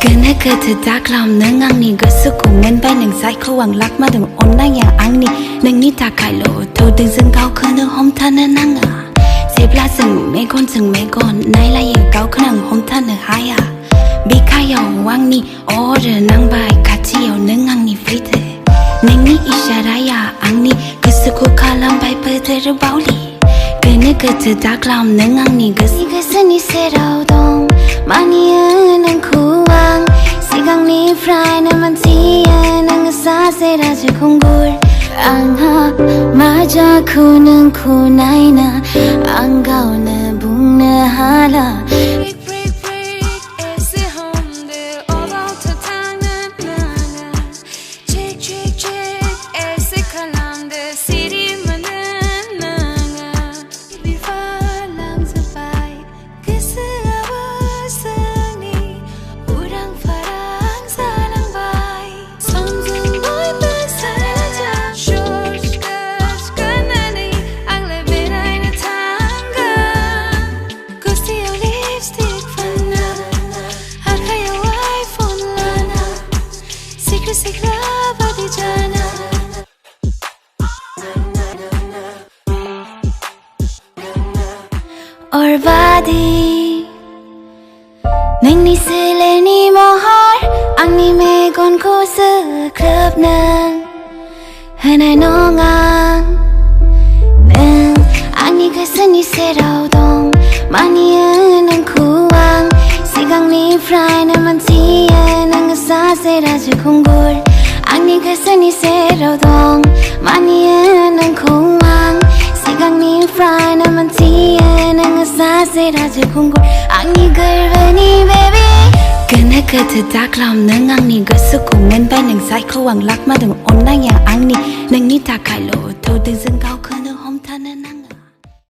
그네 다클람 능 앙니 그스고 맨바이능 사이코 왕락 마등 온나야 앙니 능니 다칼로 도등승 가오크는 홈타는 앙아 세블라승 매곤 나일라예 가오크는 홈타는 하야 비카요 왕니 오르 낭바이 카치요 능 앙니 프리드 능니 이샤라야 앙니 그스고 칼람 바이프드르 바울리 그네 다클람 능 앙니 그스니 세로동 많이 은은 구왕 시강니 프라이는 만지야 난 사세라지 공굴 앙하 맞아 쿠는 쿠나이나 안가오는 북네 하라 Orbadi Ningni sileni mohar Angni megon kusu klub nang Hanai nongang Nang Angni kasani seraudong Mani nang kuang Sigang ni fry na mansiya Nang asa seraju kunggur Angni kasani seraudong Mani nang kuang Sigang ni fry na mansiya Nang asa seraju kunggur Angni garvani baby 그네 다클람 능 앙니 그스고 맨바이능 사이코 왕락 마등 온나야 앙니 능니 다칼로 도등승 가오크는 홈타는 앙